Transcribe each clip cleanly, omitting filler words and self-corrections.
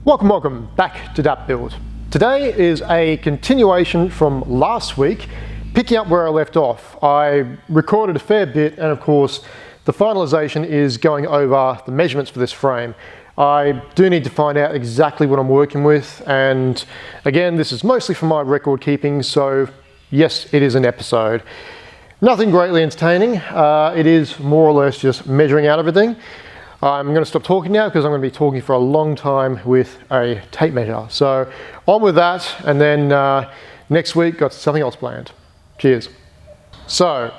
Welcome back to that build. Today is a continuation from last week, picking up where I left off. I recorded a fair bit, and of course the finalization is going over the measurements for this frame. I do need to find out exactly what I'm working with, and again, this is mostly for my record keeping, so yes, it is an episode. Nothing greatly entertaining. It is more or less just measuring out everything. I'm going to stop talking now because I'm going to be talking for a long time with a tape measure. So on with that, and then next week got something else planned. Cheers. So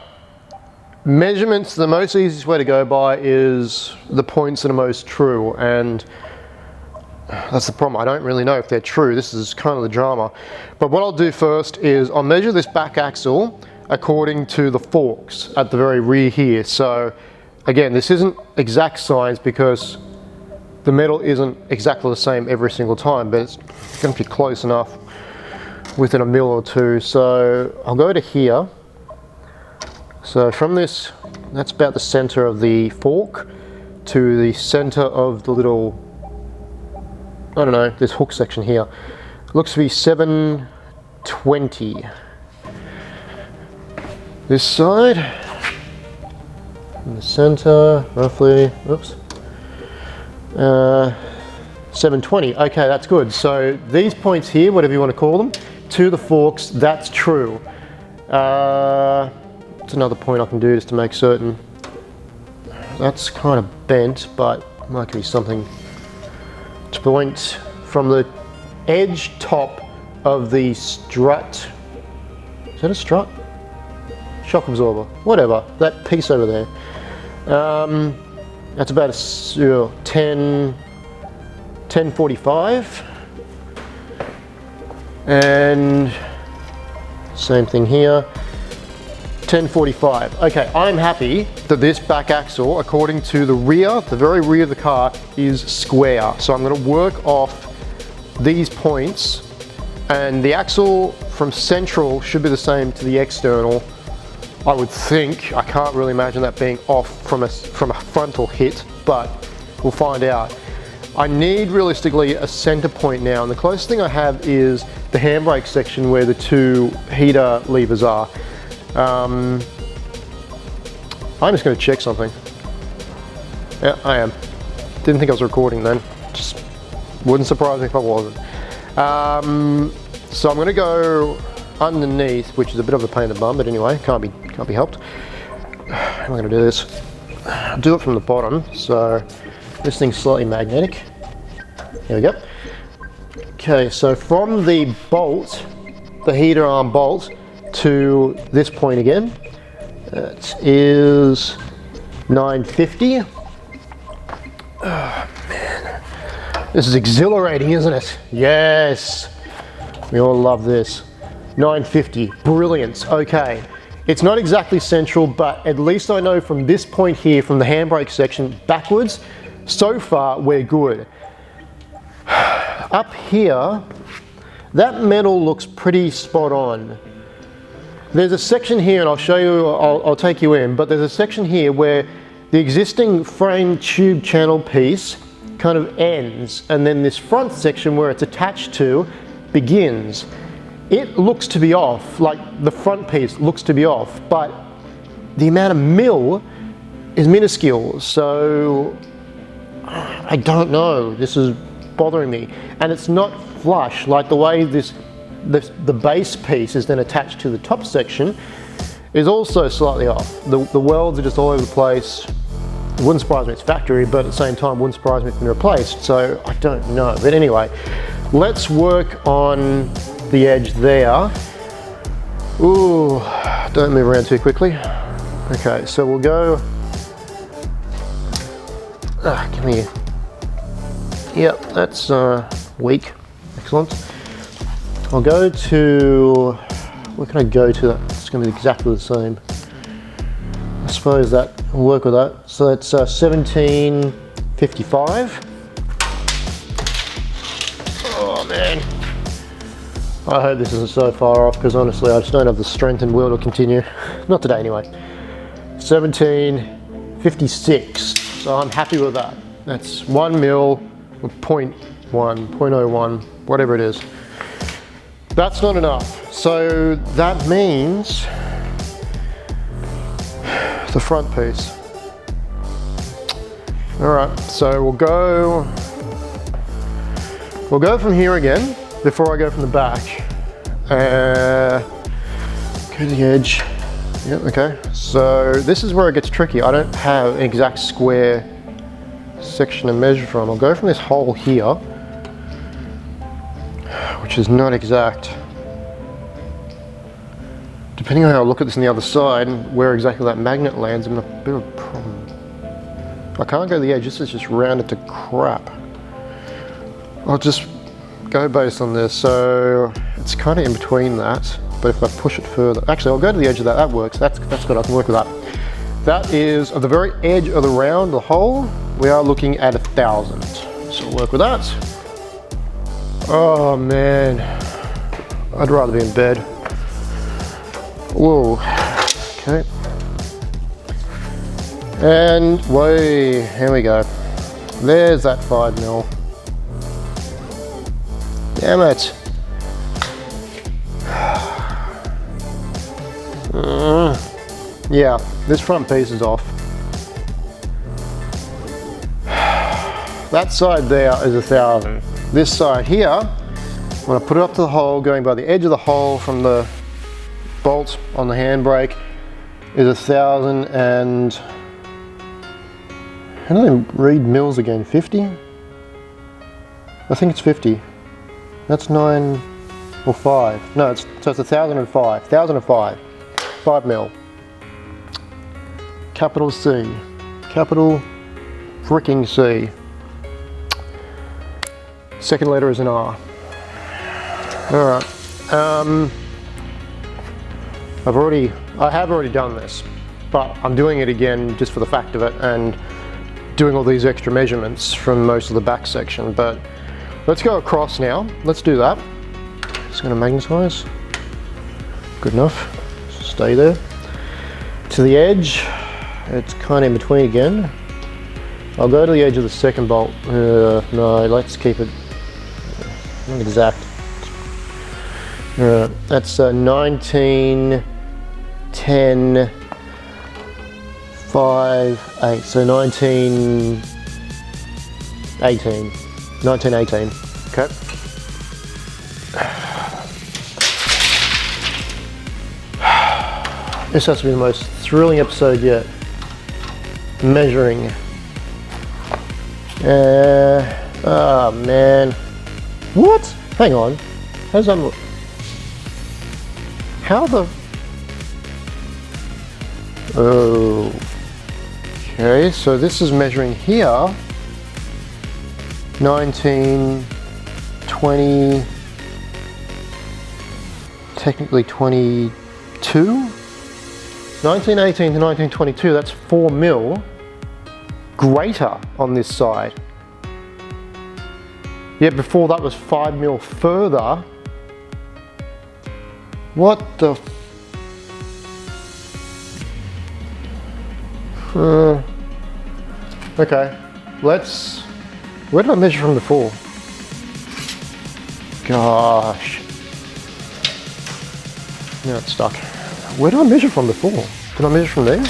measurements, the most easiest way to go by is the points that are most true, and that's the problem. I don't really know if they're true. This is kind of the drama. But what I'll do first is I'll measure this back axle according to the forks at the very rear here. So again, this isn't exact science because the metal isn't exactly the same every single time, but it's going to be close enough within a mil or two. So I'll go to here. So from this, that's about the center of the fork to the center of the little, I don't know, this hook section here. Looks to be 720. This side, in the center, roughly, oops, 720. Okay, that's good. So these points here, whatever you want to call them, to the forks, that's true. It's another point I can do just to make certain. That's kind of bent, but might be something to point from the edge top of the strut. Is that a strut? Shock absorber, whatever, that piece over there. That's about a 1045. And same thing here, 1045. Okay, I'm happy that this back axle, according to the rear, the very rear of the car, is square. So I'm going to work off these points, and the axle from central should be the same to the external, I would think. I can't really imagine that being off from a frontal hit, but we'll find out. I need realistically a center point now, and the closest thing I have is the handbrake section where the two heater levers are. I'm just going to check something. Yeah, I am. Didn't think I was recording then. Just wouldn't surprise me if I wasn't. So I'm going to go underneath, which is a bit of a pain in the bum, but anyway, can't be helped. How am I going to do this? I'll do it from the bottom, so this thing's slightly magnetic. Here we go. Okay, so from the bolt, the heater arm bolt, to this point again, it is 950. Oh man, this is exhilarating, isn't it? Yes, we all love this. 950, brilliant. Okay, it's not exactly central, but at least I know from this point here, from the handbrake section backwards, so far we're good. Up here, that metal looks pretty spot on. There's a section here, and I'll show you, I'll take you in, but there's a section here where the existing frame tube channel piece kind of ends, and then this front section where it's attached to begins. It looks to be off, like the front piece looks to be off, but the amount of mil is minuscule, so I don't know. This is bothering me. And it's not flush, like the way the base piece is then attached to the top section is also slightly off. The welds are just all over the place. It wouldn't surprise me it's factory, but at the same time wouldn't surprise me if it's replaced, so I don't know. But anyway, let's work on the edge there. Ooh, don't move around too quickly. Okay, so we'll go, come here. Yep, that's weak, excellent. I'll go to, where can I go to? It's going to be exactly the same. I suppose that will work with that. So that's 1755. Oh man. I hope this isn't so far off, because honestly I just don't have the strength and will to continue. Not today anyway. 1756. So I'm happy with that. That's 1 mil with 0.01, whatever it is. That's not enough. So that means the front piece. All right, so we'll go from here again before I go from the back. Go to the edge. Yeah, okay. So this is where it gets tricky. I don't have an exact square section to measure from. I'll go from this hole here, which is not exact. Depending on how I look at this on the other side and where exactly that magnet lands, I'm in a bit of a problem. I can't go to the edge, this is just rounded to crap. I'll just go based on this, so it's kind of in between that, but if I push it further, actually I'll go to the edge of that, that works, that's good, I can work with that. That is at the very edge of the round, the hole, we are looking at 1,000. So we'll work with that. Oh man, I'd rather be in bed. Whoa, okay. And way, here we go. There's that 5 mil. Damn it. Yeah, this front piece is off. That side there is 1,000. This side here, when I put it up to the hole, going by the edge of the hole from the bolt on the handbrake, is 1,000 and... How do they read mils again? 50? I think it's 50. That's 9 or 5. No, so it's 1,005. 1,005. 5 mil. Capital C. Capital freaking C. Second letter is an R. Alright. I have already done this, but I'm doing it again just for the fact of it and doing all these extra measurements from most of the back section. But let's go across now. Let's do that. Just going to magnetize. Good enough. Stay there. To the edge. It's kind of in between again. I'll go to the edge of the second bolt. No, let's keep it not exact. That's 19, 10, 5, 8. So 19, 18. 1918. Okay. This has to be the most thrilling episode yet. Measuring. Oh man. What? Hang on. How's that look? How the... Oh. Okay, so this is measuring here. 19, 20, technically 22? 1918 to 1922, that's 4 mil greater on this side. Yet before that was 5 mil further. What the okay, let's... Where did I measure from before? Gosh. Now it's stuck. Where did I measure from before? Did I measure from there?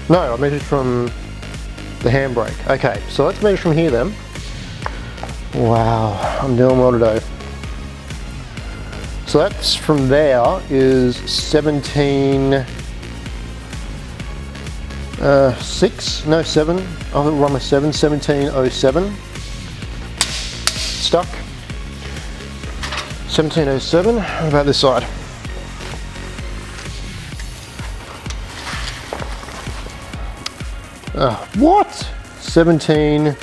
No, I measured from the handbrake. Okay, so let's measure from here then. Wow, I'm doing well today. So that's from there is 17, 6, no 7, I'll run my 7, 1707. Stuck. 1707, what about this side? What? 1715.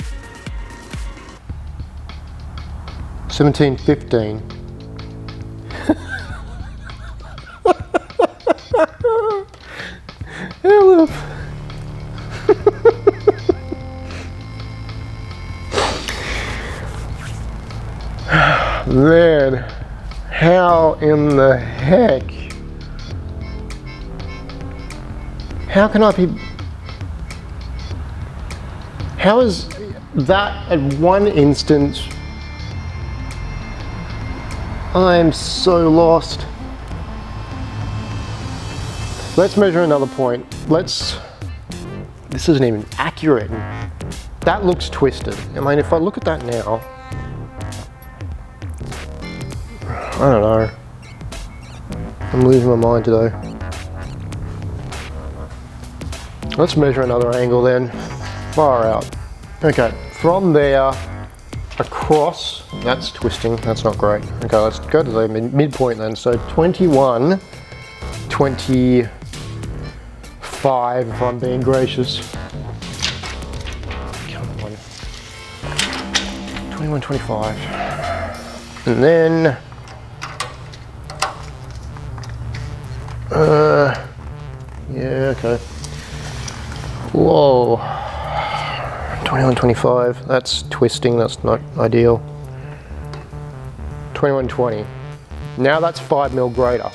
Man, how in the heck? How can I be... How is... that at one instance, I'm so lost. Let's measure another point. This isn't even accurate. That looks twisted. I mean, if I look at that now, I don't know. I'm losing my mind today. Let's measure another angle then. Far out. Okay, from there across, that's twisting, that's not great. Okay, let's go to the midpoint then. So 21, 25 if I'm being gracious. Come on. 21, 25. And then, yeah, okay. Whoa. 21, 25, that's twisting, that's not ideal. 21, 20. Now that's 5 mil greater.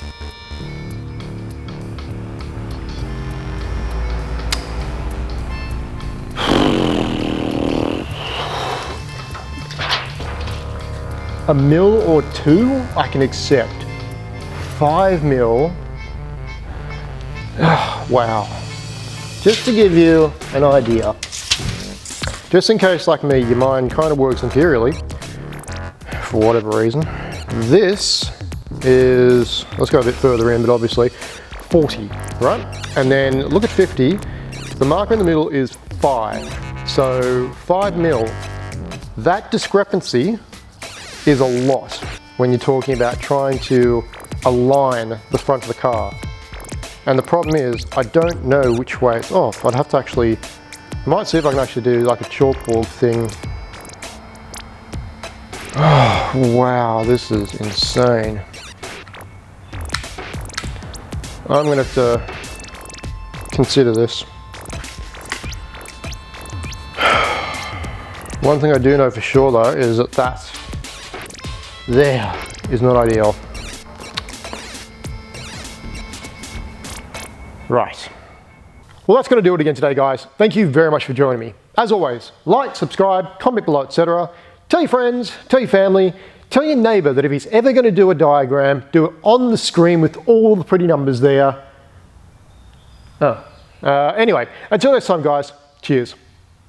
A mil or two, I can accept. 5 mil, wow. Just to give you an idea, just in case like me, your mind kind of works inferiorly, for whatever reason. This is, let's go a bit further in, but obviously 40, right? And then look at 50, the marker in the middle is 5. So 5 mil, that discrepancy is a lot when you're talking about trying to align the front of the car. And the problem is, I don't know which way it's off. I'd have to actually, I might see if I can actually do like a chalkboard thing. Oh, wow, this is insane. I'm gonna have to consider this. One thing I do know for sure though is that there is not ideal. Right. Well, that's going to do it again today, guys. Thank you very much for joining me. As always, like, subscribe, comment below, etc. Tell your friends, tell your family, tell your neighbor that if he's ever going to do a diagram, do it on the screen with all the pretty numbers there. Anyway, until next time, guys, cheers.